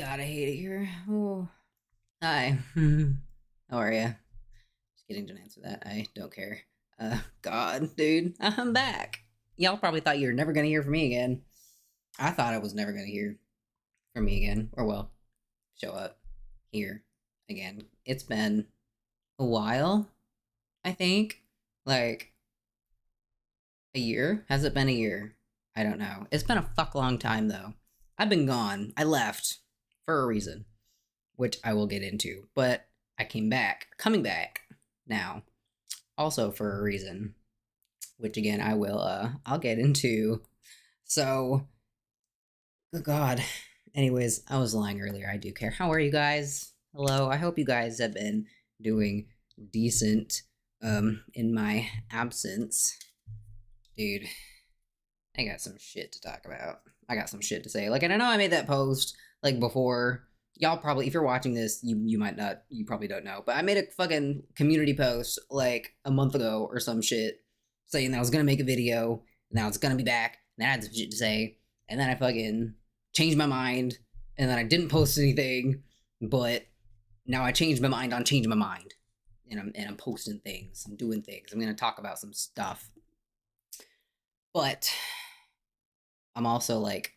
God, I hate it here. Oh. Hi. How are ya? Just kidding, don't answer that. I don't care. God, dude, I'm back. Y'all probably thought you were never gonna hear from me again. I thought I was never gonna hear from me again. Or, well, show up here again. It's been a while, I think. Like, a year? Has it been a year? I don't know. It's been a fuck long time, though. I've been gone. I left for a reason, which I will get into. But I came back, coming back now, also for a reason, which again I'll get into. So, good God. Anyways, I was lying earlier. I do care. How are you guys? Hello. I hope you guys have been doing decent in my absence. Dude, I got some shit to talk about. I got some shit to say. Like, and I know I made that post like before. Y'all probably, if you're watching this, you might not, you probably don't know, but I made a fucking community post like a month ago or some shit saying that I was gonna make a video and that I was gonna be back and I had some shit to say, and then I fucking changed my mind and then I didn't post anything, but now I changed my mind on changing my mind, and I'm posting things, I'm doing things, I'm gonna talk about some stuff, but I'm also like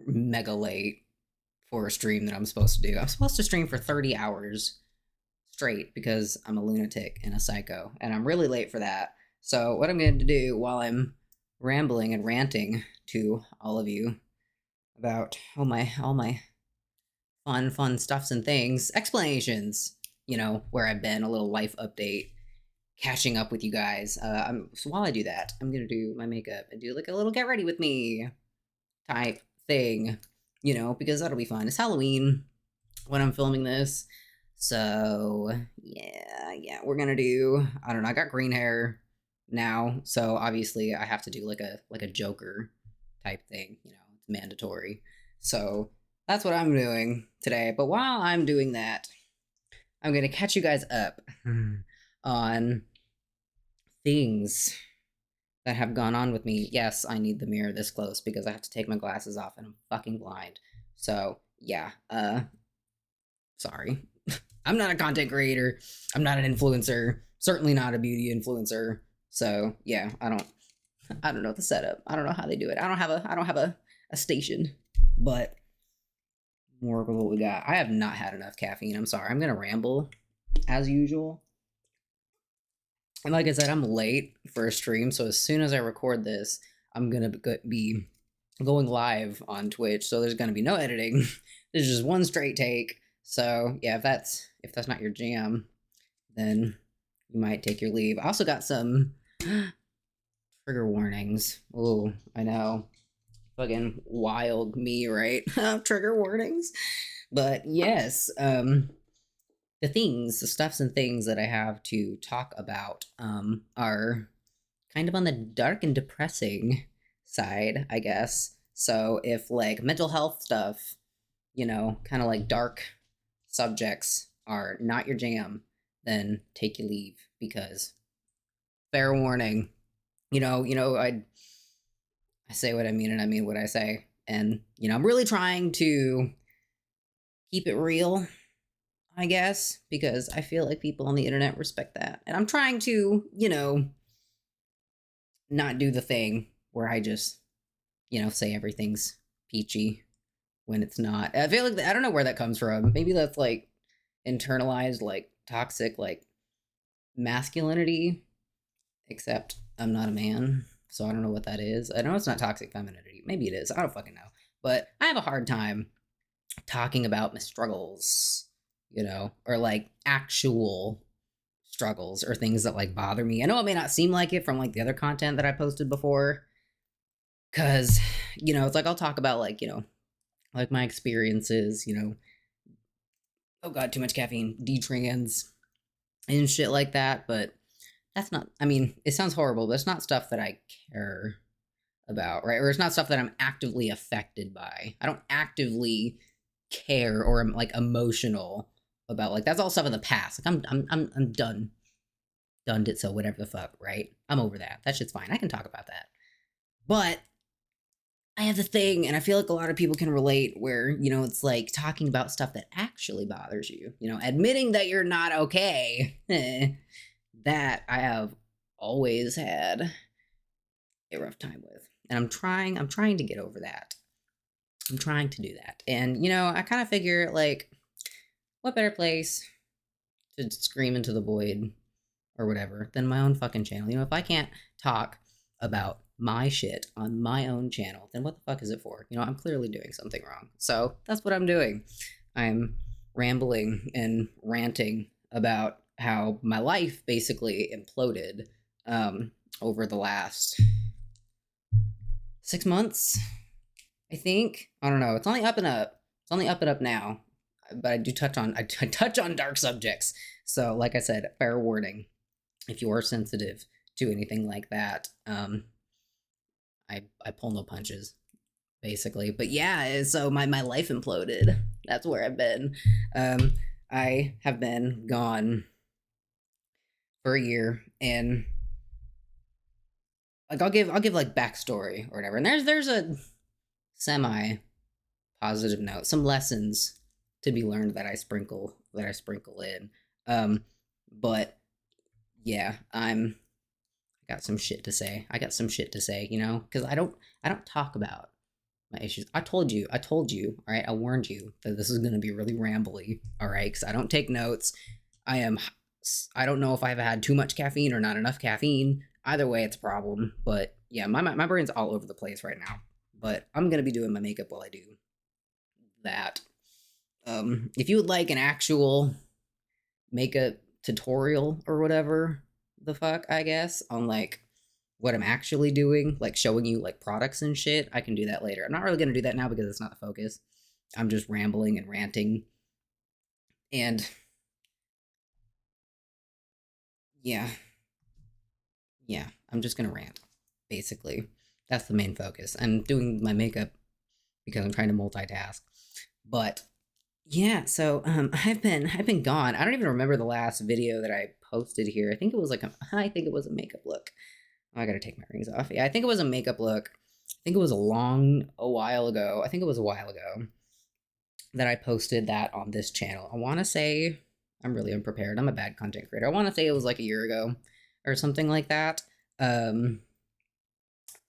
mega late for a stream that I'm supposed to do. I'm supposed to stream for 30 hours straight because I'm a lunatic and a psycho, and I'm really late for that. So what I'm going to do while I'm rambling and ranting to all of you about all my fun stuffs and things, explanations, where I've been, a little life update, catching up with you guys. So while I do that, I'm gonna do my makeup and do like a little get ready with me type thing, because that'll be fun. It's Halloween when I'm filming this. So yeah, we're gonna do, I don't know, I got green hair now, so obviously I have to do like a Joker type thing, it's mandatory. So that's what I'm doing today. But while I'm doing that, I'm gonna catch you guys up on things that have gone on with me. Yes, I need the mirror this close because I have to take my glasses off and I'm fucking blind. So yeah, sorry. I'm not a content creator. I'm not an influencer. Certainly not a beauty influencer. So yeah, I don't know the setup. I don't know how they do it. I don't have a station. But more of what we got. I have not had enough caffeine. I'm sorry. I'm gonna ramble as usual. And like I said, I'm late for a stream, so as soon as I record this, I'm gonna be going live on Twitch. So there's gonna be no editing. There's just one straight take. So yeah, if that's not your jam, then you might take your leave. I also got some trigger warnings. Oh, I know. Fucking wild me, right? Trigger warnings. But yes, the stuffs and things that I have to talk about are kind of on the dark and depressing side, I guess. So if like mental health stuff, kind of like dark subjects are not your jam, then take your leave because fair warning. I say what I mean and I mean what I say. And, I'm really trying to keep it real, I guess, because I feel like people on the internet respect that. And I'm trying to, not do the thing where I just, say everything's peachy when it's not. I feel like I don't know where that comes from. Maybe that's like internalized, like toxic, like masculinity, except I'm not a man. So I don't know what that is. I know it's not toxic femininity. Maybe it is. I don't fucking know. But I have a hard time talking about my struggles, or like actual struggles or things that like bother me. I know it may not seem like it from like the other content that I posted before. Cause, it's like I'll talk about like, like my experiences, oh God, too much caffeine, D-trans and shit like that. But that's not, I mean, it sounds horrible, but it's not stuff that I care about, right? Or it's not stuff that I'm actively affected by. I don't actively care or am like emotional about, like, that's all stuff in the past. Like I'm done it, so whatever the fuck, right? I'm over that. That shit's fine. I can talk about that. But I have the thing, and I feel like a lot of people can relate where, it's like talking about stuff that actually bothers you, admitting that you're not okay. That I have always had a rough time with. And I'm trying to get over that. I'm trying to do that. And, I kind of figure, like, what better place to scream into the void or whatever than my own fucking channel? If I can't talk about my shit on my own channel, then what the fuck is it for? I'm clearly doing something wrong. So that's what I'm doing. I'm rambling and ranting about how my life basically imploded over the last 6 months, I think. I don't know. It's only up and up. It's only up and up now. But I touch on dark subjects. So, like I said, fair warning. If you are sensitive to anything like that, I pull no punches, basically. But yeah, so my life imploded. That's where I've been. I have been gone for a year, and like I'll give like backstory or whatever. And there's a semi positive note, some lessons to be learned that I sprinkle in. But yeah, I got some shit to say. I got some shit to say, because I don't talk about my issues. I told you, all right. I warned you that this is gonna be really rambly, all right, because I don't take notes. I don't know if I've had too much caffeine or not enough caffeine. Either way, it's a problem. But yeah, my brain's all over the place right now. But I'm gonna be doing my makeup while I do that. If you would like an actual makeup tutorial or whatever the fuck, I guess, on like what I'm actually doing, like showing you like products and shit, I can do that later. I'm not really gonna do that now because it's not the focus. I'm just rambling and ranting. And yeah, yeah, I'm just gonna rant, basically. That's the main focus. I'm doing my makeup because I'm trying to multitask. But yeah, so I've been gone. I don't even remember the last video that I posted here. I think it was a makeup look. Oh, I gotta take my rings off. Yeah, I think it was a makeup look. I think it was a while ago. I think it was a while ago that I posted that on this channel. I want to say, I'm really unprepared. I'm a bad content creator. I want to say it was like a year ago or something like that.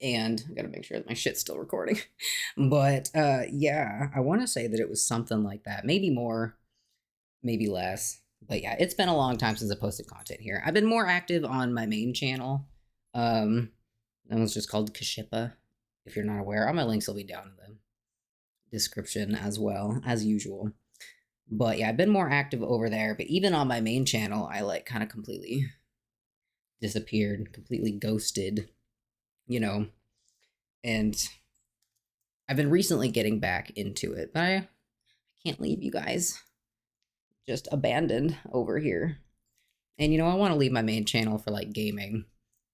And I gotta make sure that my shit's still recording. But yeah, I want to say that it was something like that. Maybe more, maybe less. But yeah, it's been a long time since I posted content here. I've been more active on my main channel. That one's just called Kashipa. If you're not aware, all my links will be down in the description as well, as usual. But yeah, I've been more active over there. But even on my main channel, I like kind of completely disappeared, completely ghosted, and I've been recently getting back into it, but I can't leave you guys just abandoned over here. And I want to leave my main channel for like gaming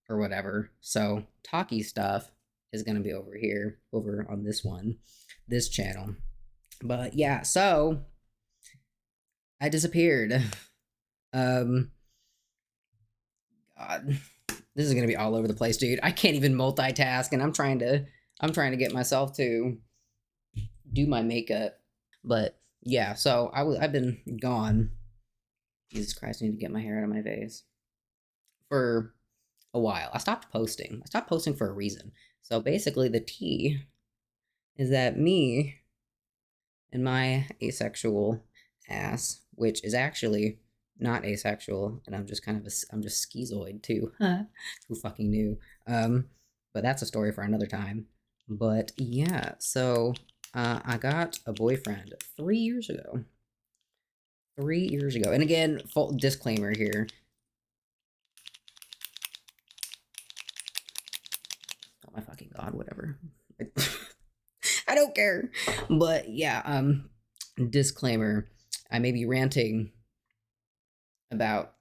or whatever. So talky stuff is going to be over here, over on this channel. But yeah, so I disappeared. God, this is going to be all over the place, dude. I can't even multitask, and I'm trying to get myself to do my makeup. But yeah, so I've been gone. Jesus Christ, I need to get my hair out of my face for a while. I stopped posting. I stopped posting for a reason. So basically, the tea is that me and my asexual ass, which is actually not asexual, and I'm just schizoid too. Who fucking knew? But that's a story for another time. But yeah, so I got a boyfriend 3 years ago. 3 years ago. And again, full disclaimer here. Oh my fucking god, whatever. I don't care. But yeah, disclaimer. I may be ranting about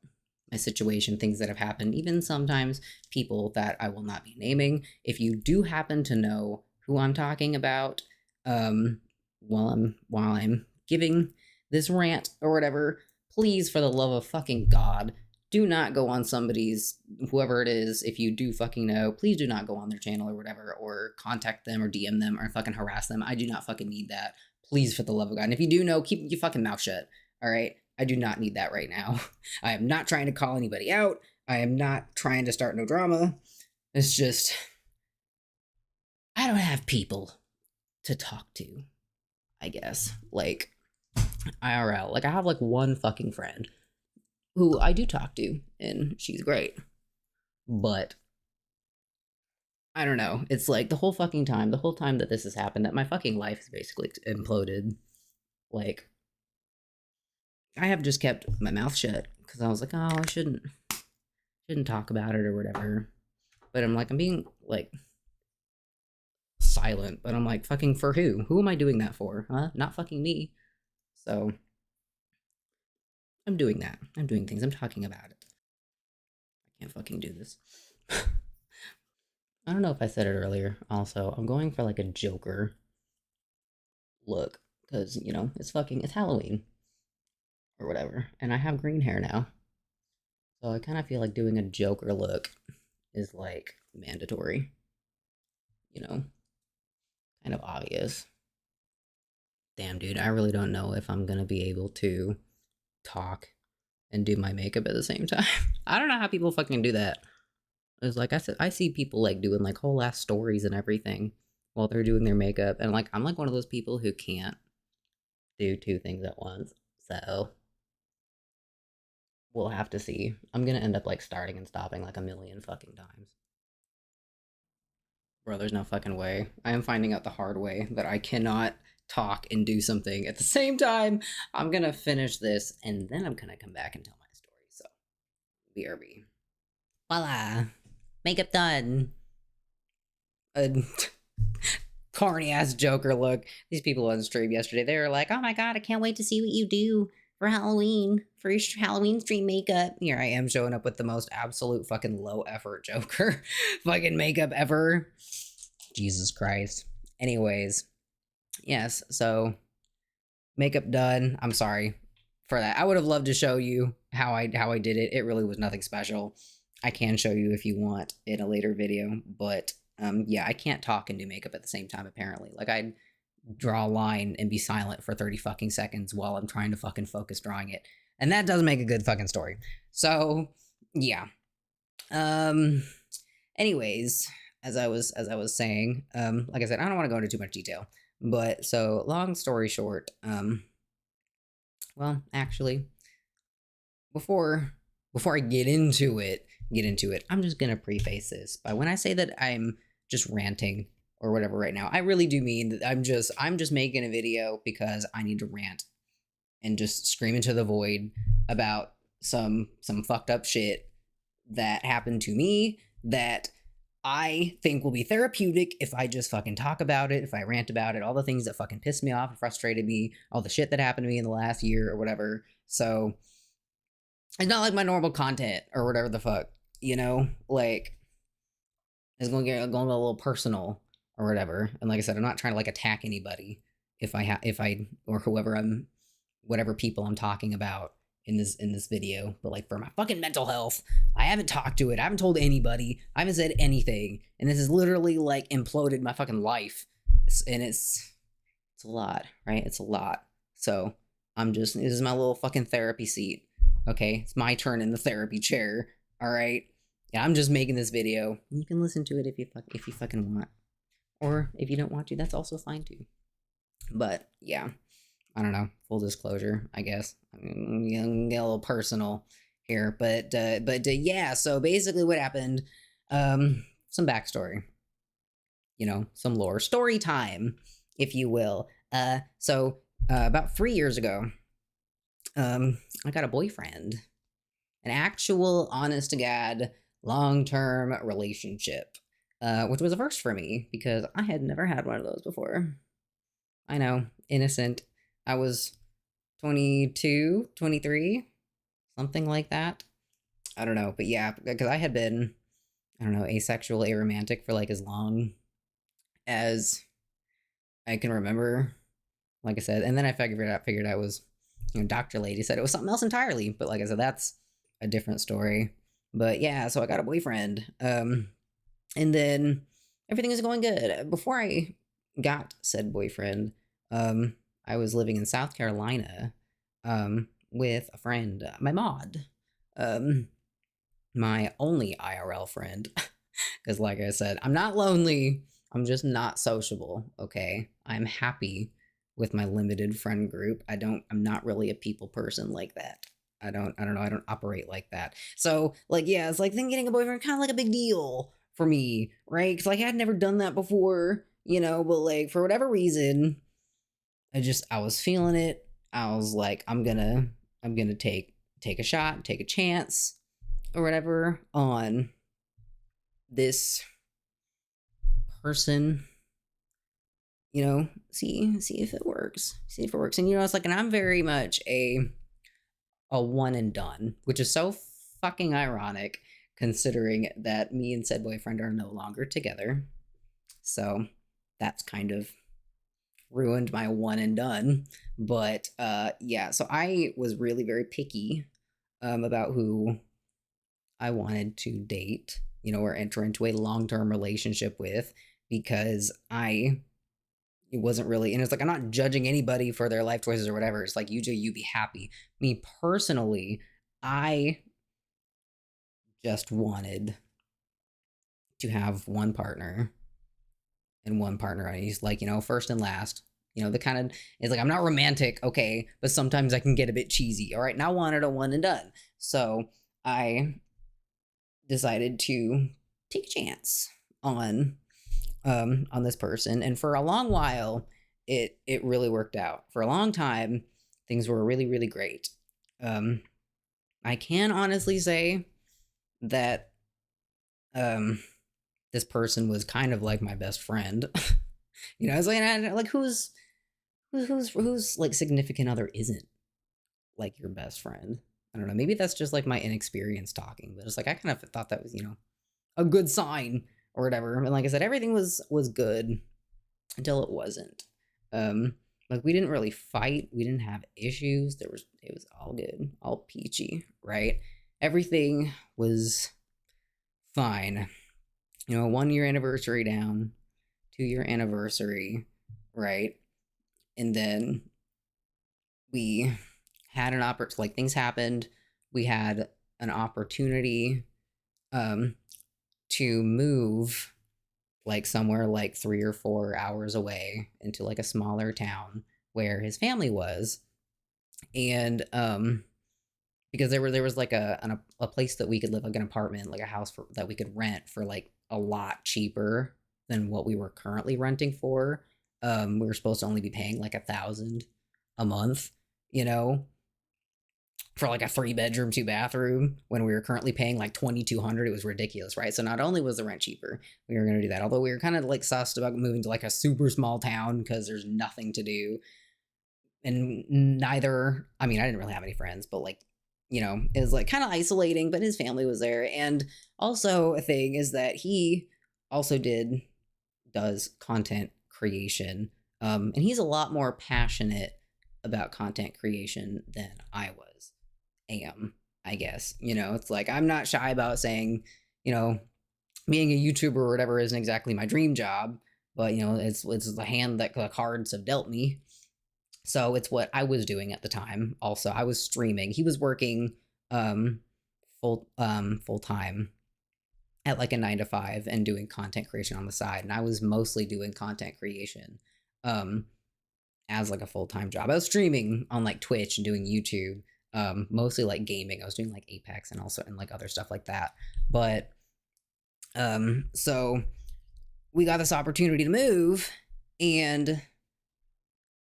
my situation, things that have happened, even sometimes people that I will not be naming. If you do happen to know who I'm talking about, while I'm giving this rant or whatever, please, for the love of fucking God, do not go on somebody's, whoever it is, if you do fucking know, please do not go on their channel or whatever, or contact them or DM them or fucking harass them. I do not fucking need that. Please, for the love of God. And if you do know, keep your fucking mouth shut. All right? I do not need that right now. I am not trying to call anybody out. I am not trying to start no drama. It's just, I don't have people to talk to, I guess. Like, IRL. Like, I have like one fucking friend who I do talk to, and she's great. But I don't know. It's like the whole time that this has happened, that my fucking life has basically imploded. Like, I have just kept my mouth shut because I was like, oh, I shouldn't talk about it or whatever. But I'm like, I'm being like silent, but I'm like, fucking for who? Who am I doing that for? Huh? Not fucking me. So I'm doing that. I'm doing things. I'm talking about it. I can't fucking do this. I don't know if I said it earlier. Also, I'm going for like a Joker look because, you know, it's Halloween or whatever. And I have green hair now. So I kind of feel like doing a Joker look is like mandatory. You know, kind of obvious. Damn, dude, I really don't know if I'm gonna be able to talk and do my makeup at the same time. I don't know how people fucking do that. It's like I see people like doing like whole ass stories and everything while they're doing their makeup, and like I'm like one of those people who can't do two things at once. So we'll have to see. I'm gonna end up like starting and stopping like a million fucking times. Bro, there's no fucking way. I am finding out the hard way that I cannot talk and do something at the same time. I'm gonna finish this and then I'm gonna come back and tell my story. So, BRB. Voila. Makeup done. A corny ass Joker look. These people on stream yesterday, they were like, oh my god, I can't wait to see what you do for Halloween, for your Halloween stream makeup. Here I am showing up with the most absolute fucking low effort Joker fucking makeup ever. Jesus Christ. Anyways, yes, so makeup done. I'm sorry for that. I would have loved to show you how I did it. It really was nothing special. I can show you if you want in a later video, but yeah, I can't talk and do makeup at the same time apparently. Like I'd draw a line and be silent for 30 fucking seconds while I'm trying to fucking focus drawing it. And that does make a good fucking story. So, yeah. Anyways, as I was saying, like I said, I don't want to go into too much detail. But so long story short, well, actually, before I get into it, I'm just gonna preface this by when I say that I'm just ranting or whatever right now, I really do mean that I'm just making a video because I need to rant and just scream into the void about some fucked up shit that happened to me that I think will be therapeutic if I just fucking talk about it, if I rant about it, all the things that fucking pissed me off and frustrated me, all the shit that happened to me in the last year or whatever. So it's not like my normal content or whatever the fuck, you know? Like, it's going a little personal or whatever. And like I said, I'm not trying to like attack anybody if I or whatever people I'm talking about in this video, but like for my fucking mental health, I haven't talked to it. I haven't told anybody. I haven't said anything, and this has literally like imploded my fucking life, and it's a lot, right? It's a lot. So this is my little fucking therapy seat. Okay, it's my turn in the therapy chair. All right, yeah, I'm just making this video. You can listen to it if you fucking want, or if you don't want to, that's also fine too. But yeah. I don't know, full disclosure, I guess. I'm gonna get a little personal here, but yeah, so basically what happened, some backstory, you know, some lore, story time, if you will. So about 3 years ago, I got a boyfriend, an actual, honest to God, long-term relationship, which was a first for me because I had never had one of those before. I know, innocent. I was 22, 23, something like that. I don't know, but yeah, because I had been, I don't know, asexual, aromantic for like as long as I can remember, like I said, and then I figured out was, you know, Dr. Lady said it was something else entirely, but like I said, that's a different story. But yeah, so I got a boyfriend. And then everything was going good. Before I got said boyfriend, um, I was living in South Carolina, with a friend, my mod, um, my only IRL friend. Because, like I said, I'm not lonely. I'm just not sociable. Okay, I'm happy with my limited friend group. I'm not really a people person like that. I don't know. I don't operate like that. So, like, yeah, it's like then getting a boyfriend kind of like a big deal for me, right? Because like I had never done that before, but like for whatever reason, I was feeling it. I was like, I'm gonna take a shot, take a chance, or whatever on this person, see if it works. See if it works. And it's like, and I'm very much a one and done, which is so fucking ironic considering that me and said boyfriend are no longer together. So that's kind of ruined my one and done. But yeah, so I was really very picky about who I wanted to date, or enter into a long-term relationship with, because it wasn't really, and it's like I'm not judging anybody for their life choices or whatever. It's like you be happy. Me personally, I just wanted to have one partner and one partner. And he's like, first and last. The kind of, it's like I'm not romantic, okay, but sometimes I can get a bit cheesy. All right, now I wanted a one and done. So I decided to take a chance on this person, and for a long while it really worked out. For a long time things were really, really great. I can honestly say that um this person was kind of like my best friend. I was like who's like significant other isn't like your best friend? I don't know, maybe that's just like my inexperience talking, but it's like I kind of thought that was a good sign or whatever. And like I said, everything was good until it wasn't. Um, like we didn't really fight. We didn't have issues. It was all good, all peachy, right? Everything was fine. 1 year anniversary down, 2 year anniversary, right? And then we had an like things happened. We had an opportunity um to move like somewhere like 3 or 4 hours away into like a smaller town where his family was. And because there was like a place that we could live, like an apartment, like a house that we could rent for like a lot cheaper than what we were currently renting for. We were supposed to only be paying like 1,000 a month, you know, for like a 3 bedroom, 2 bathroom, when we were currently paying like 2,200. It was ridiculous, right? So not only was the rent cheaper, we were going to do that. Although we were kind of like sussed about moving to like a super small town because there's nothing to do. And neither, I mean, I didn't really have any friends, but like, it was like kind of isolating, but his family was there. And also a thing is that he also does content creation. And he's a lot more passionate about content creation than I am, I guess. It's like I'm not shy about saying, you know, being a YouTuber or whatever isn't exactly my dream job, but it's the hand that the cards have dealt me. So it's what I was doing at the time. Also, I was streaming. He was working um full time at like a 9 to 5 and doing content creation on the side, and I was mostly doing content creation um as like a full-time job. I was streaming on like Twitch and doing YouTube, mostly like gaming. I was doing like Apex and also and like other stuff like that. But so we got this opportunity to move, and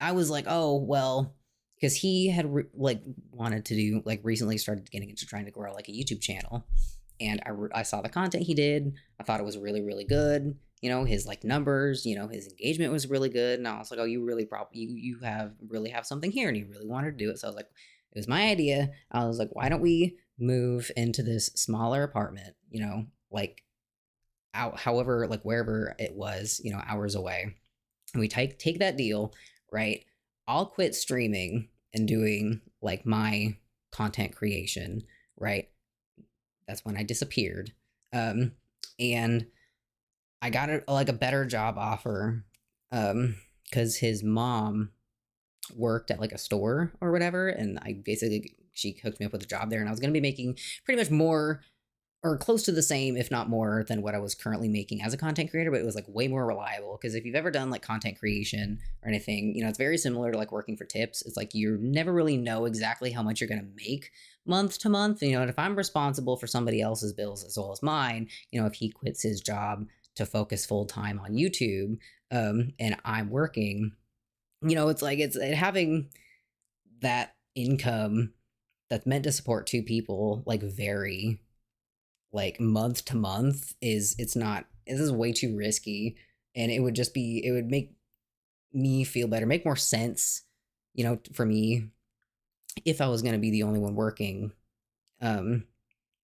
I was like, oh well, because he had like wanted to do like recently started getting into trying to grow like a YouTube channel, and I saw the content he did. I thought it was really, really good. His like numbers, his engagement was really good, and I was like, oh, you really probably you have really have something here, and you really wanted to do it. So I was like, it was my idea. I was like, why don't we move into this smaller apartment? Like out, however, like wherever it was, hours away, and we take that deal, right? I'll quit streaming and doing like my content creation, right? that's when I disappeared. Um, and I got like a better job offer, because his mom worked at like a store or whatever, and I basically she hooked me up with a job there, and I was going to be making pretty much more or close to the same, if not more, than what I was currently making as a content creator, but it was like way more reliable. Because if you've ever done like content creation or anything, it's very similar to like working for tips. It's like you never really know exactly how much you're going to make month to month. And if I'm responsible for somebody else's bills as well as mine, if he quits his job to focus full time on YouTube, and I'm working, it's like it's having that income that's meant to support two people like vary like month to month is it's not this is way too risky, and it would make me feel better, make more sense, for me if I was going to be the only one working, um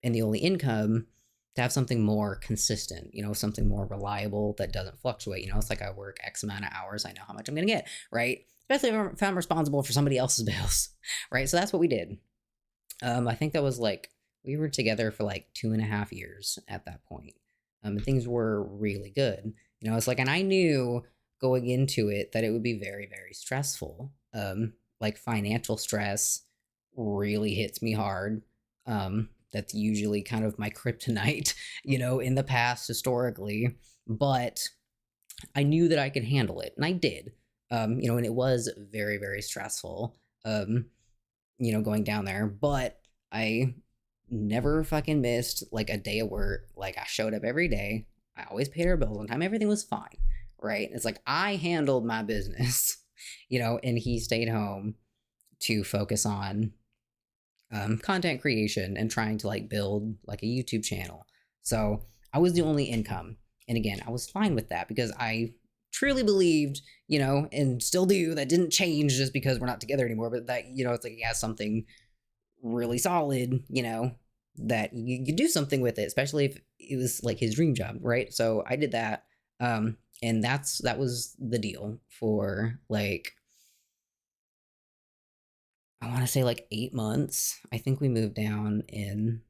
and the only income, to have something more consistent, something more reliable that doesn't fluctuate. It's like I work X amount of hours, I know how much I'm going to get, right? Especially if I'm responsible for somebody else's bills, right? So that's what we did. I think that was like we were together for like 2.5 years at that point. And things were really good. It's like, and I knew going into it that it would be very, very stressful. Like financial stress really hits me hard. That's usually kind of my kryptonite, in the past historically. But I knew that I could handle it, and I did. And it was very, very stressful. Going down there, but I never fucking missed like a day of work. Like I showed up every day. I always paid our bills on time. Everything was fine, right? It's like I handled my business, and he stayed home to focus on content creation and trying to like build like a YouTube channel. So I was the only income. And again, I was fine with that because I truly believed, and still do, that didn't change just because we're not together anymore, but that, it's like he has something really solid, that you do something with it, especially if it was like his dream job, right? So I did that. And that was the deal for like, I want to say like 8 months. I think we moved down in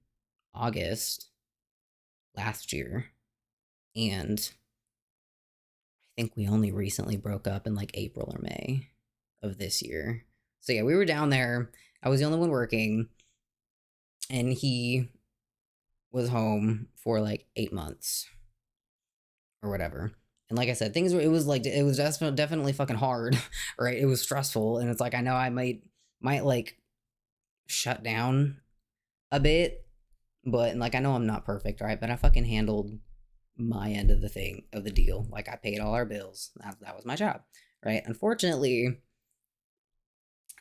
August last year. And I think we only recently broke up in like April or May of this year. So yeah, we were down there. I was the only one working, and he was home for like 8 months or whatever. And like I said, things were, it was definitely fucking hard, right? It was stressful. And it's like, I know I might like shut down a bit, but like, I know I'm not perfect, right? But I fucking handled my end of the deal. Like I paid all our bills. That was my job, right? Unfortunately,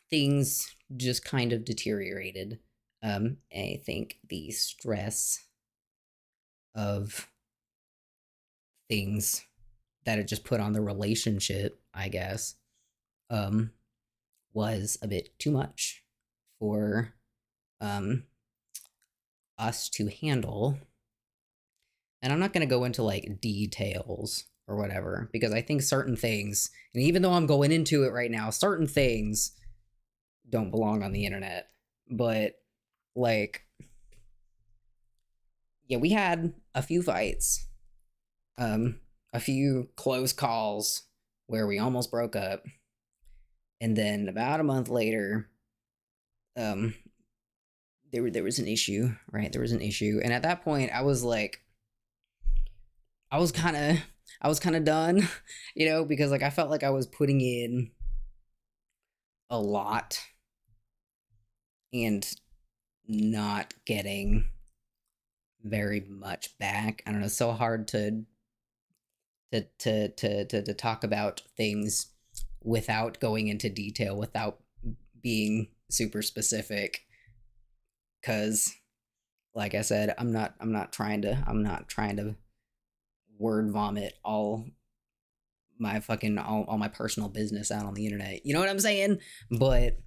things just kind of deteriorated. I think the stress of things that it just put on the relationship, I guess, um, was a bit too much for um, us to handle. And I'm not going to go into like details or whatever, because I think certain things, and even though I'm going into it right now, certain things don't belong on the internet. But like, yeah, we had a few fights, um, a few close calls where we almost broke up. And then about a month later, um, there was an issue, right? There was an issue, and at that point, I was like, I was kind of I was kind of done, because like I felt like I was putting in a lot and not getting very much back. I don't know. It's so hard to talk about things without going into detail, without being super specific, because like I said, I'm not trying to word vomit all my personal business out on the internet. You know what I'm saying? But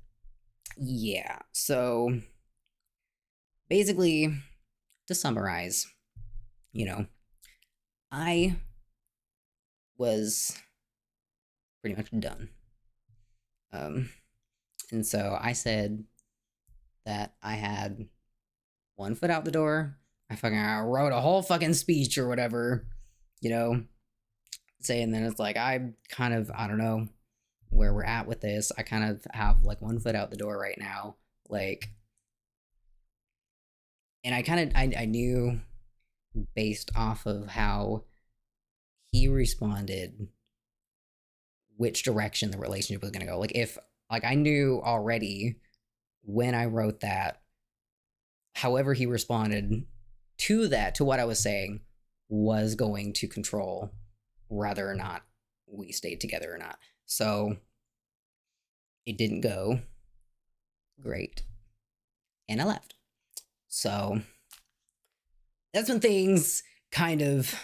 yeah. So basically, to summarize, you know, I was pretty much done. Um and so I said that I had one foot out the door, I fucking wrote a whole fucking speech or whatever, you know, saying that it's like I kind of, I don't know where we're at with this. I kind of have like one foot out the door right now, like, and I kind of I knew based off of how he responded which direction the relationship was going to go. Like if like I knew already when I wrote that, however he responded to that, to what I was saying, was going to control whether or not we stayed together or not. So it didn't go great. And I left. So that's when things kind of,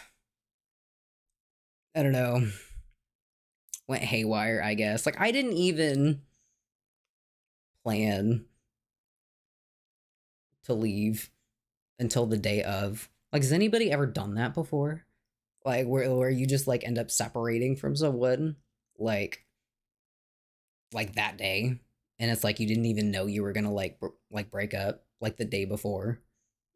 I don't know, went haywire, I guess. Like I didn't even plan to leave until the day of. Like, has anybody ever done that before? Like where you just like end up separating from someone like that day, and it's like you didn't even know you were gonna like break up like the day before.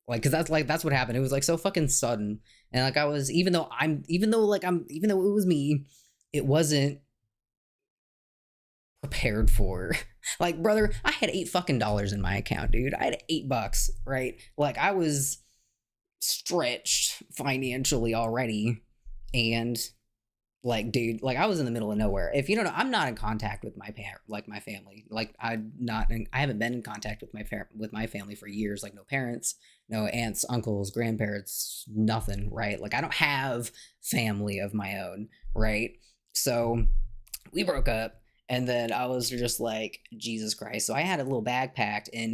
Like, cause that's what happened. It was like so fucking sudden, and like I was even though it was me, it wasn't prepared for. Like, brother, I had $8 in my account, dude. I had $8, right? Like, I was stretched financially already, and like, dude, like I was in the middle of nowhere. If you don't know, I'm not in contact with my family. Like, I haven't been in contact with my family for years. Like, no parents, no aunts, uncles, grandparents, nothing, right? Like, I don't have family of my own, right? So we broke up, and then I was just like, Jesus Christ. So I had a little bag packed, and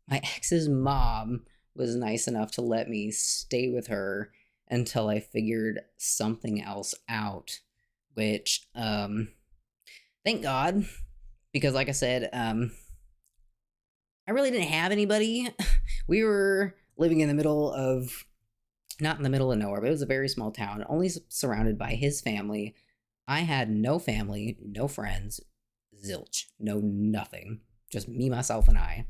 my ex's mom was nice enough to let me stay with her until I figured something else out, which thank God, because like I said, I really didn't have anybody. We were living in the middle of, not in the middle of nowhere, but it was a very small town, only surrounded by his family. I had no family, no friends, zilch, no nothing. Just me, myself, and I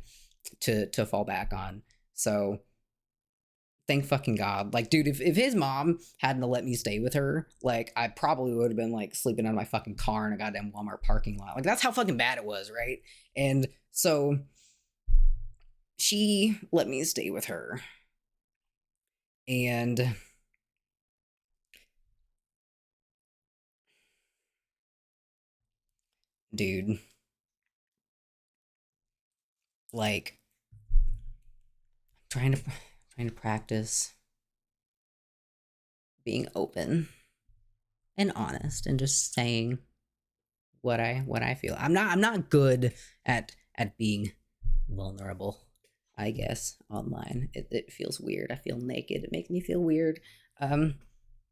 to fall back on. So thank fucking God. Like, dude, if his mom hadn't let me stay with her, like, I probably would have been like sleeping in my fucking car in a goddamn Walmart parking lot. Like, that's how fucking bad it was, right? And so she let me stay with her. And dude, like, trying to practice being open and honest and just saying what I feel. I'm not good at being vulnerable, I guess, online. It feels weird. I feel naked. It makes me feel weird. Um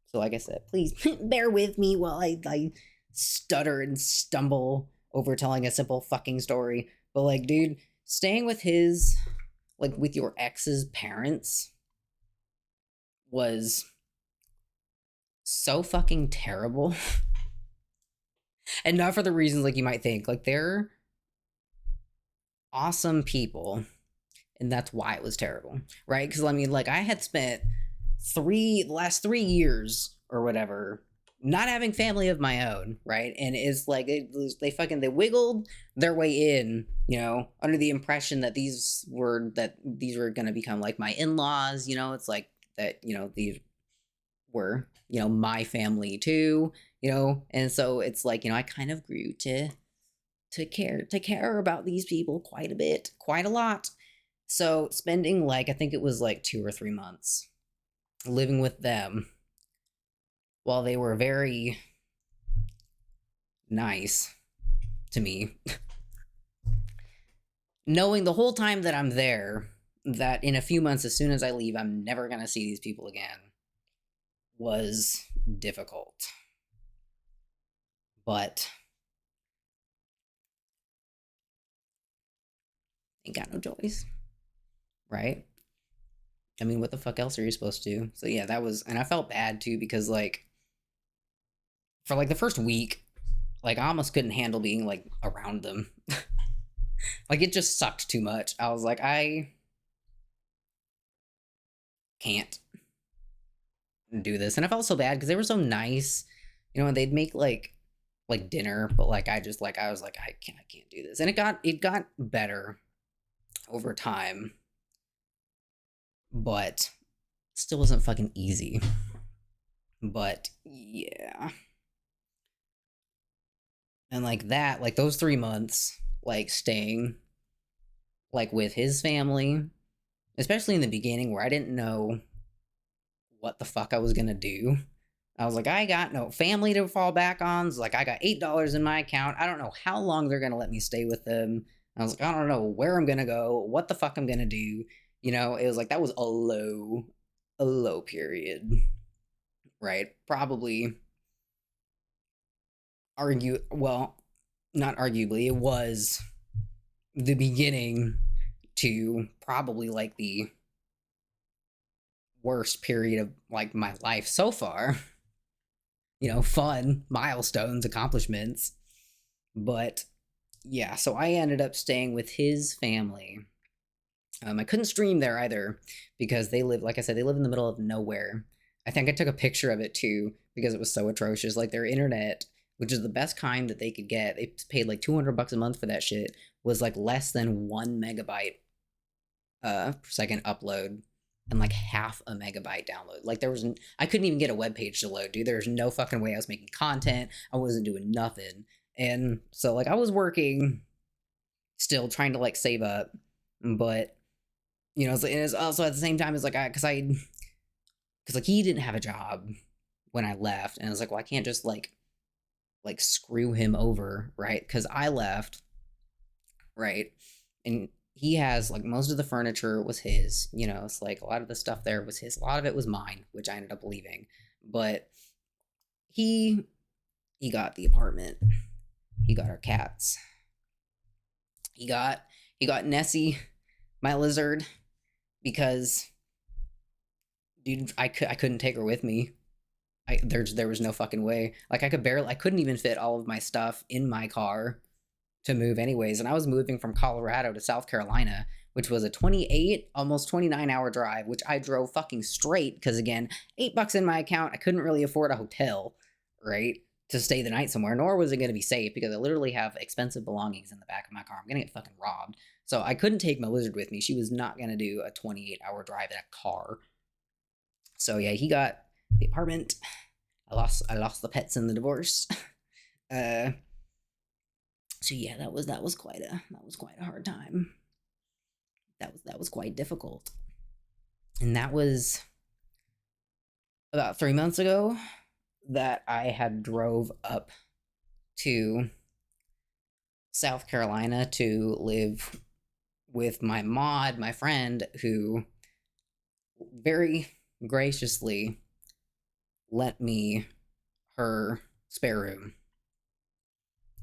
so like I said, please bear with me while I stutter and stumble over telling a simple fucking story. But like, dude, staying with with your ex's parents was so fucking terrible. And not for the reasons like you might think. Like, they're awesome people, and that's why it was terrible, right? Because I mean, like, I had spent the last 3 years or whatever not having family of my own, right? And it's like they wiggled their way in, under the impression that these were gonna become like my in-laws. It's like that, these were, my family too, and so it's like, I kind of grew to care about these people quite a bit, quite a lot. So spending like, I think it was like 2 or 3 months living with them, while they were very nice to me, knowing the whole time that I'm there that in a few months, as soon as I leave, I'm never going to see these people again, was difficult. But ain't got no choice, right? I mean, what the fuck else are you supposed to do? So yeah, that was, and I felt bad too, because like, for like the first week, like I almost couldn't handle being like around them. Like, it just sucked too much. I was like, can't do this. And I felt so bad because they were so nice, and they'd make like dinner, but like I was like, I can't do this. And it got better over time, but still wasn't fucking easy. But yeah. And like that, like those 3 months, like staying like with his family, especially in the beginning where I didn't know what the fuck I was gonna do. I was like, I got no family to fall back on. So like, I got $8 in my account. I don't know how long they're gonna let me stay with them. I was like, I don't know where I'm gonna go, what the fuck I'm gonna do. It was like that was a low period, right? Probably well, not arguably, it was the beginning to probably like the worst period of like my life so far. Fun, milestones, accomplishments. But yeah, so I ended up staying with his family. I couldn't stream there either because they live, like I said, they live in the middle of nowhere. I think I took a picture of it too because it was so atrocious. Like their internet, which is the best kind that they could get, they paid like $200 a month for that shit, was like less than 1 megabyte per second upload and like half a megabyte download. Like I couldn't even get a web page to load, dude. There's no fucking way I was making content. I wasn't doing nothing. And so like I was working, still trying to like save up, but it's also at the same time it's like because like he didn't have a job when I left, and I was like, well, I can't just like screw him over, right? Because I left, right, and he has like most of the furniture was his. It's like a lot of the stuff there was his. A lot of it was mine, which I ended up leaving. But he got the apartment. He got our cats. He got Nessie, my lizard, because dude, I couldn't take her with me. There was no fucking way. Like I couldn't even fit all of my stuff in my car to move anyways. And I was moving from Colorado to South Carolina, which was a 28, almost 29-hour drive, which I drove fucking straight because again, $8 in my account. I couldn't really afford a hotel, right? To stay the night somewhere, nor was it going to be safe because I literally have expensive belongings in the back of my car. I'm going to get fucking robbed. So I couldn't take my lizard with me. She was not going to do a 28-hour drive in a car. So yeah, he got the apartment. I lost the pets in the divorce. So yeah, that was quite a hard time. That was quite difficult. And that was about 3 months ago that I had drove up to South Carolina to live with my friend, who very graciously lent me her spare room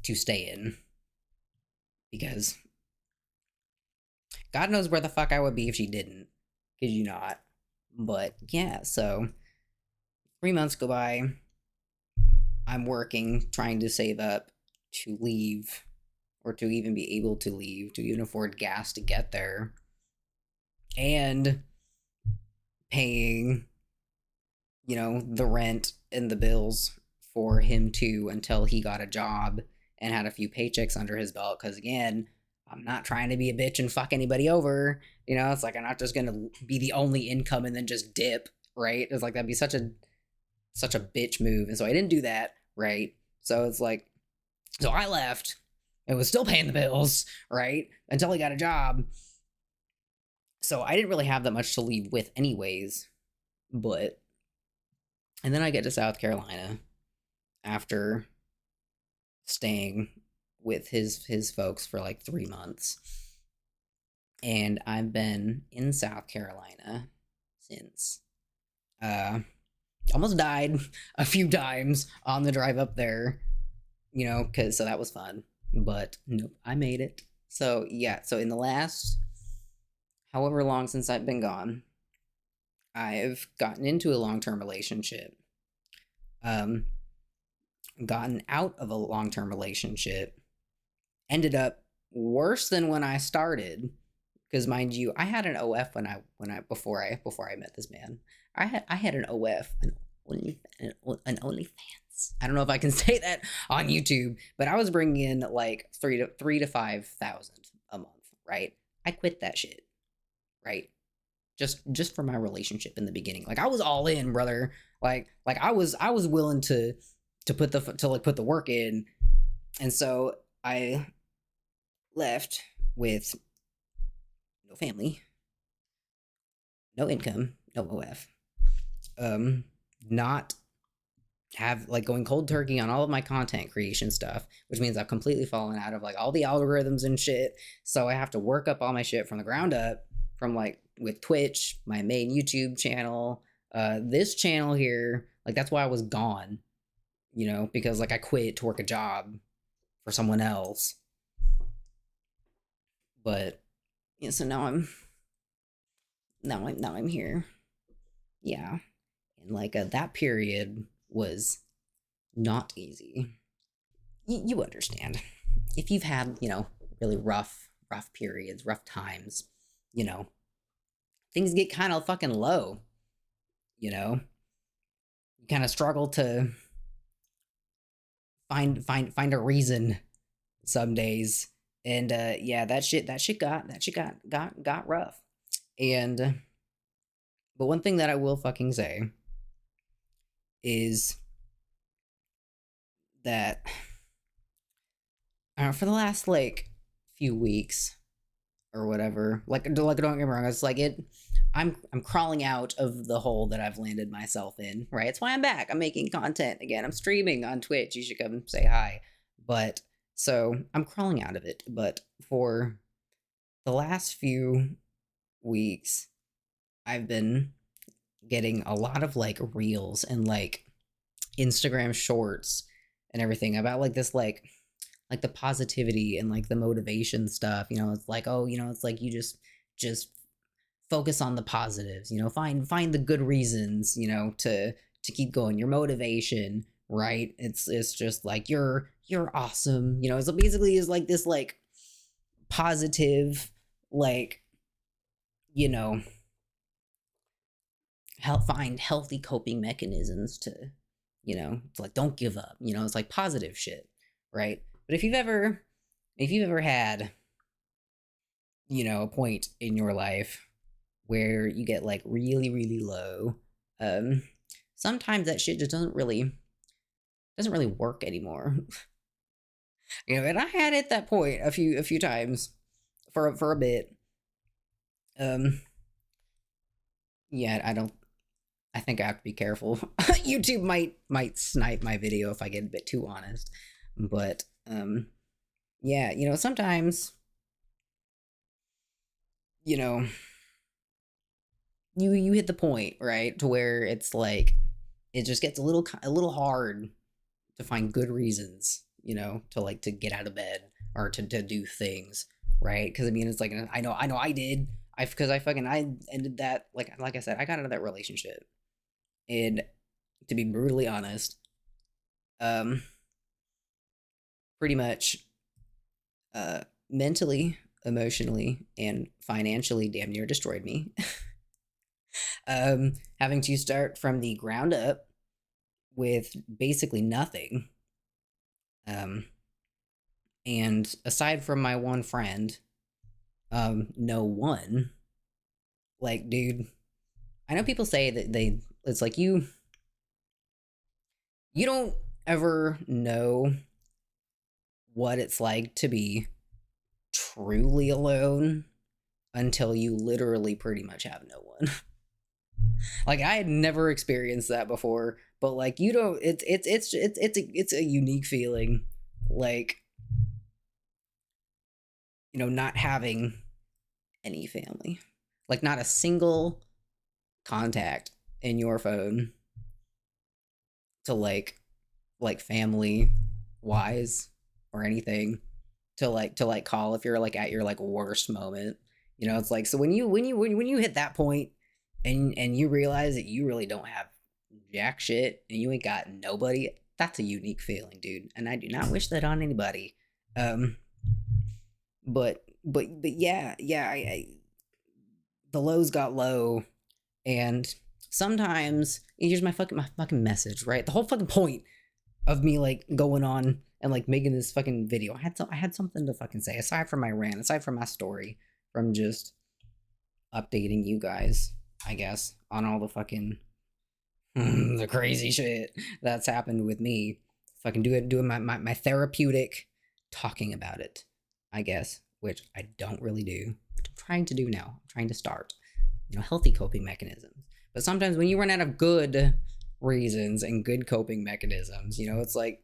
to stay in because God knows where the fuck I would be if she didn't. Kid you not. But yeah, so 3 months go by. I'm working, trying to save up to leave, or to even be able to leave, to even afford gas to get there, and paying, the rent and the bills for him too until he got a job and had a few paychecks under his belt. Because again, I'm not trying to be a bitch and fuck anybody over. It's like I'm not just gonna be the only income and then just dip, right? It's like that'd be such a bitch move. And so I didn't do that, right? So it's like, so I left and was still paying the bills, right? Until he got a job. So I didn't really have that much to leave with anyways. But and then I get to South Carolina after staying with his folks for like 3 months. And I've been in South Carolina since. Almost died a few times on the drive up there, so that was fun. But nope, I made it. So yeah, so in the last however long since I've been gone, I've gotten into a long-term relationship. Gotten out of a long-term relationship. Ended up worse than when I started Because mind you, I had an OF before I met this man. I had an OF, an OnlyFans. I don't know if I can say that on YouTube, but I was bringing in like three to 5,000 a month, right? I quit that shit, right? Just for my relationship in the beginning. Like I was all in, brother. Like I was willing to put the work in, and so I left with no family, no income, no OF. Not have like going cold turkey on all of my content creation stuff, which means I've completely fallen out of like all the algorithms and shit. So I have to work up all my shit from the ground up, from like with Twitch, my main YouTube channel, this channel here. Like that's why I was gone, because like I quit to work a job for someone else. But yeah, so now I'm here. Yeah. And like that period was not easy. You understand. If you've had, really rough periods, rough times, you know, things get kind of fucking low, you know. You kind of struggle to find a reason some days. And yeah, that shit got rough. And but one thing that I will fucking say is that for the last like few weeks or whatever, like don't get me wrong, it's like I'm crawling out of the hole that I've landed myself in, right? It's why I'm back. I'm making content again. I'm streaming on Twitch. You should come say hi. But so I'm crawling out of it. But for the last few weeks, I've been getting a lot of like reels and like Instagram shorts and everything about like this like the positivity and like the motivation stuff. It's like, oh, it's like you just focus on the positives, find the good reasons, to keep going, your motivation, right? It's just like you're awesome, so basically is like this like positive, like, help find healthy coping mechanisms to, it's like don't give up, it's like positive shit, right? But if you've ever had, a point in your life where you get like really really low, um sometimes that shit just doesn't really work anymore. And I had at that point a few times for a bit. um yeah, I think I have to be careful. YouTube might snipe my video if I get a bit too honest. But yeah, sometimes, you know you hit the point, right, to where it's like it just gets a little hard to find good reasons, to like to get out of bed or to do things, right? Because I mean, it's like I know I did. I ended that, like I said, I got out of that relationship, and to be brutally honest, um, pretty much, mentally, emotionally, and financially, damn near destroyed me. Having to start from the ground up with basically nothing. Um, and aside from my one friend, no one. Like, dude, I know people say that it's like you don't ever know what it's like to be truly alone until you literally pretty much have no one. Like I had never experienced that before, but like you don't it's a unique feeling, like, not having any family. Like not a single contact in your phone to like family wise or anything to like call if you're like at your like worst moment. It's like, so when you hit that point and you realize that you really don't have jack shit and you ain't got nobody, that's a unique feeling, dude, and I do not wish that on anybody. But yeah, the lows got low, and sometimes here's my fucking message, right? The whole fucking point of me like going on and like making this fucking video, I had something to fucking say aside from my rant, aside from my story, from just updating you guys, I guess, on all the fucking the crazy shit that's happened with me. Fucking doing my therapeutic talking about it, I guess, which I don't really do. Which I'm trying to do now. I'm trying to start, healthy coping mechanisms. But sometimes when you run out of good reasons and good coping mechanisms, it's like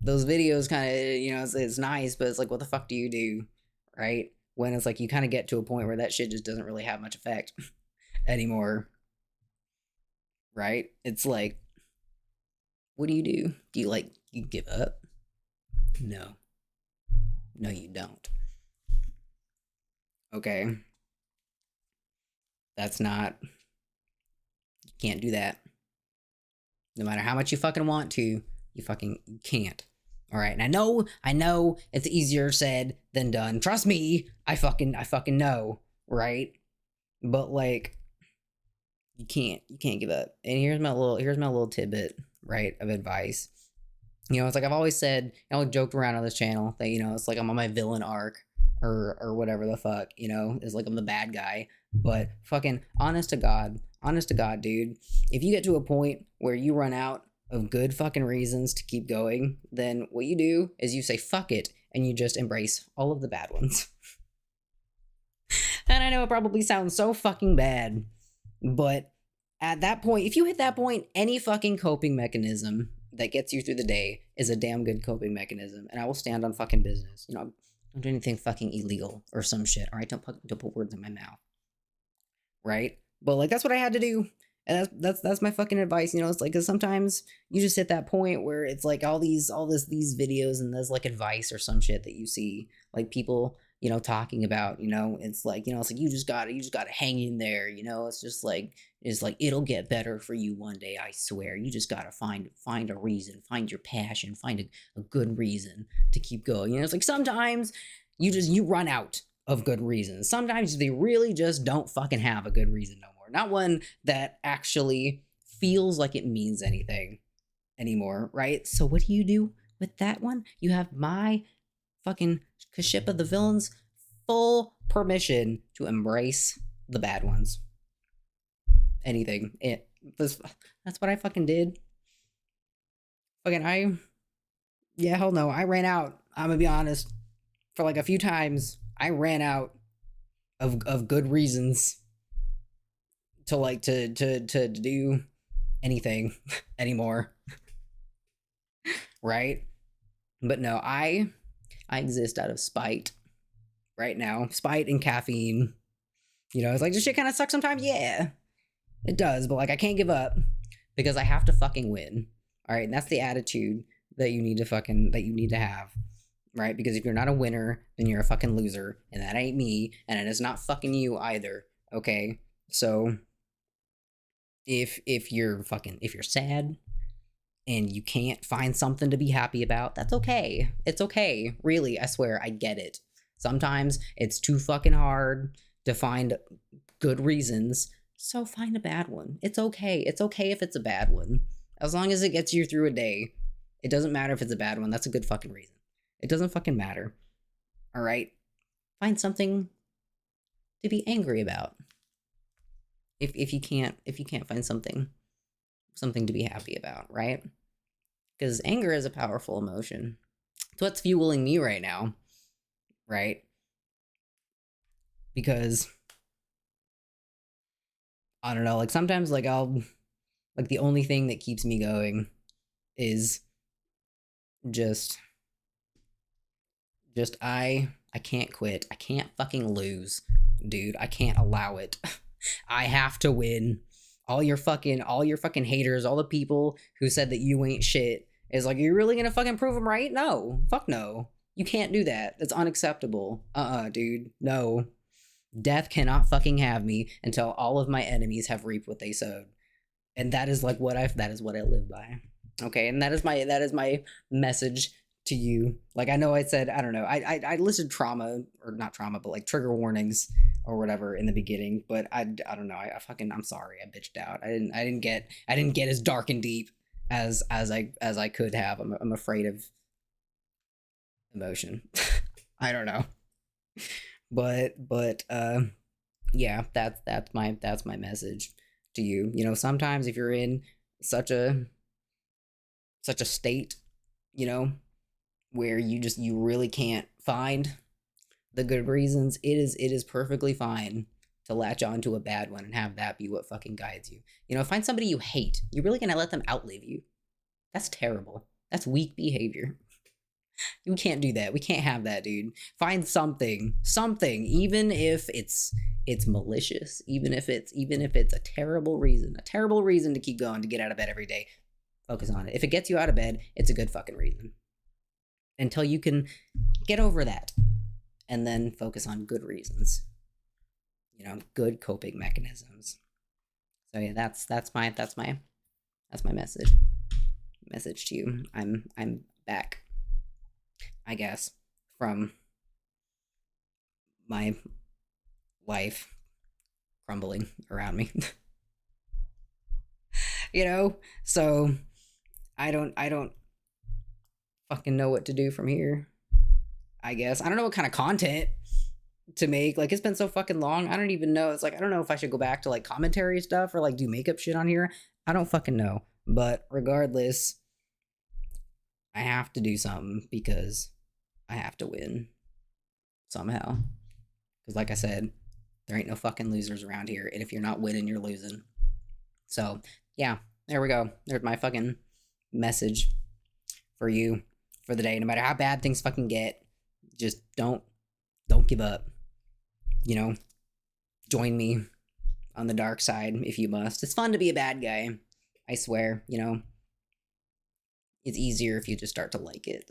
those videos kind of, it's nice, but it's like, what the fuck do you do, right? When it's like you kind of get to a point where that shit just doesn't really have much effect anymore, right? It's like, what do you do? Do you you give up? No. No, you don't. Okay. That's not, you can't do that. No matter how much you fucking want to, you can't. All right. And I know it's easier said than done. Trust me. I fucking know. Right. But like, you can't give up. And here's my little tidbit, right, of advice. It's like I've always said, joked around on this channel that, it's like I'm on my villain arc or whatever the fuck, it's like I'm the bad guy. But fucking honest to God, dude, if you get to a point where you run out of good fucking reasons to keep going, then what you do is you say fuck it and you just embrace all of the bad ones. And I know it probably sounds so fucking bad, but at that point, if you hit that point, any fucking coping mechanism that gets you through the day is a damn good coping mechanism. And I will stand on fucking business. Don't do anything fucking illegal or some shit. All right, don't put words in my mouth. Right? But like that's what I had to do. And that's my fucking advice. It's like, cause sometimes you just hit that point where it's like these videos and there's like advice or some shit that you see like people, talking about, it's like, it's like you just gotta hang in there, it's like it'll get better for you one day, I swear. You just gotta find a reason, find your passion, find a good reason to keep going. It's like sometimes you run out of good reasons. Sometimes they really just don't fucking have a good reason no more. Not one that actually feels like it means anything anymore, right? So what do you do with that one? You have my fucking Kashippa the villain's full permission to embrace the bad ones. Anything. That's what I fucking did. Fucking hell no. I ran out. I'm gonna be honest. For like a few times, I ran out of good reasons to do anything anymore. Right? But no, I exist out of spite right now. Spite and caffeine. It's like this shit kind of sucks sometimes. Yeah, it does. But like I can't give up because I have to fucking win. All right, and that's the attitude that you need to have. Right? Because if you're not a winner, then you're a fucking loser, and that ain't me, and it is not fucking you either. Okay? So if you're sad and you can't find something to be happy about, that's okay. It's okay. Really, I swear, I get it. Sometimes it's too fucking hard to find good reasons, so find a bad one. It's okay. It's okay if it's a bad one. As long as it gets you through a day, it doesn't matter if it's a bad one. That's a good fucking reason. It doesn't fucking matter. All right? Find something to be angry about. If you can't find something to be happy about, right? Because anger is a powerful emotion. It's what's fueling me right now, right? Because I don't know, like sometimes like the only thing that keeps me going is just I can't quit. I can't fucking lose, dude. I can't allow it. I have to win. All your fucking haters, all the people who said that you ain't shit, is like, you're really gonna fucking prove them right? No. Fuck no. You can't do that. That's unacceptable. Dude. No. Death cannot fucking have me until all of my enemies have reaped what they sowed. And that is like that is what I live by. Okay, and that is my message to you. Like I know I said, I don't know, I listed trauma, or not trauma, but like trigger warnings or whatever in the beginning, but I don't know. I'm sorry. I bitched out. I didn't get as dark and deep as I could have. I'm afraid of emotion. I don't know. But yeah, that's my message to you. You know, sometimes if you're in such a such a state, you know, where you really can't find the good reasons, it is perfectly fine to latch on to a bad one and have that be what fucking guides you. You know, find somebody you hate. You're really gonna let them outlive you. That's terrible. That's weak behavior. We can't do that. We can't have that, dude. Find something, even if it's malicious, even if it's a terrible reason to keep going to get out of bed every day. Focus on it. If it gets you out of bed, it's a good fucking reason. Until you can get over that, and then focus on good reasons. You know, good coping mechanisms. So yeah, that's my message. Message to you. I'm back, I guess, from my life crumbling around me. You know? So I don't fucking know what to do from here. I guess. I don't know what kind of content to make. Like, it's been so fucking long. I don't even know. It's like, I don't know if I should go back to like commentary stuff or like do makeup shit on here. I don't fucking know. But regardless, I have to do something because I have to win somehow. Because like I said, there ain't no fucking losers around here. And if you're not winning, you're losing. So yeah, there we go. There's my fucking message for you for the day. No matter how bad things fucking get, just don't give up. You know, join me on the dark side if you must. It's fun to be a bad guy. I swear, you know. It's easier if you just start to like it.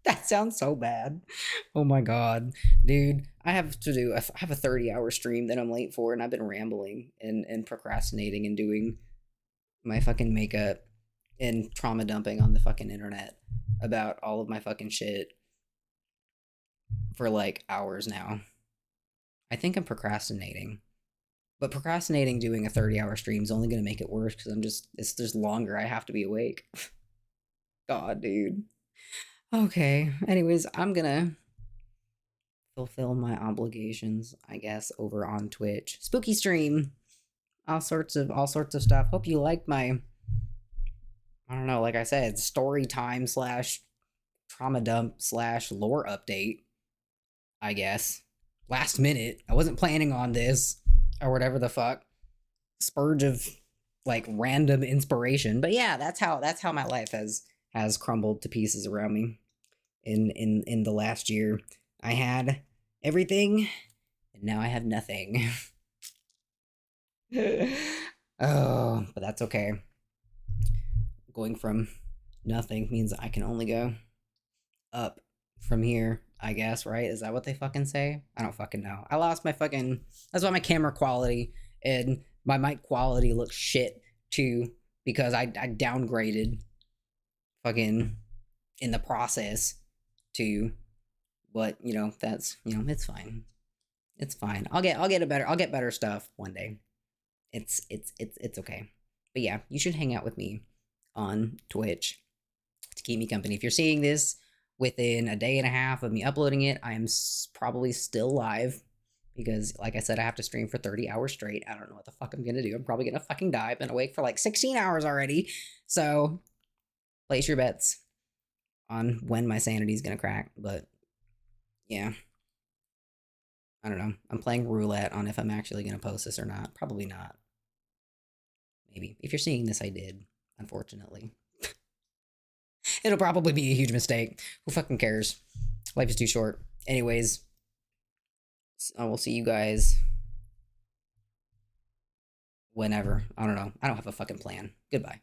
That sounds so bad. Oh my god. Dude, I have a 30-hour stream that I'm late for, and I've been rambling and procrastinating and doing my fucking makeup and trauma dumping on the fucking internet about all of my fucking shit for like hours now. I think I'm procrastinating. But procrastinating doing a 30-hour stream is only going to make it worse because it's just longer. I have to be awake. God, dude. Okay. Anyways, I'm going to fulfill my obligations, I guess, over on Twitch. Spooky stream. All sorts of stuff. Hope you liked my, I don't know, like I said, story time / trauma dump / lore update, I guess. Last minute. I wasn't planning on this or whatever the fuck. Spurge of like random inspiration. But yeah, that's how my life has crumbled to pieces around me in the last year. I had everything and now I have nothing. Oh, but that's okay. Going from nothing means I can only go up from here, I guess, right? Is that what they fucking say? I don't fucking know. I lost my fucking, that's why my camera quality and my mic quality looks shit too, because I downgraded fucking in the process to, but you know, that's, you know, it's fine. It's fine. I'll get better stuff one day. It's okay. But yeah, you should hang out with me on Twitch to keep me company. If you're seeing this within a day and a half of me uploading it, I am probably still live because, like I said, I have to stream for 30 hours straight. I don't know what the fuck I'm gonna do. I'm probably gonna fucking die. I've been awake for like 16 hours already. So place your bets on when my sanity's gonna crack. But yeah, I don't know. I'm playing roulette on if I'm actually gonna post this or not. Probably not. Maybe. If you're seeing this, I did, unfortunately. It'll probably be a huge mistake. Who fucking cares? Life is too short. Anyways, I will see you guys whenever. I don't know. I don't have a fucking plan. Goodbye.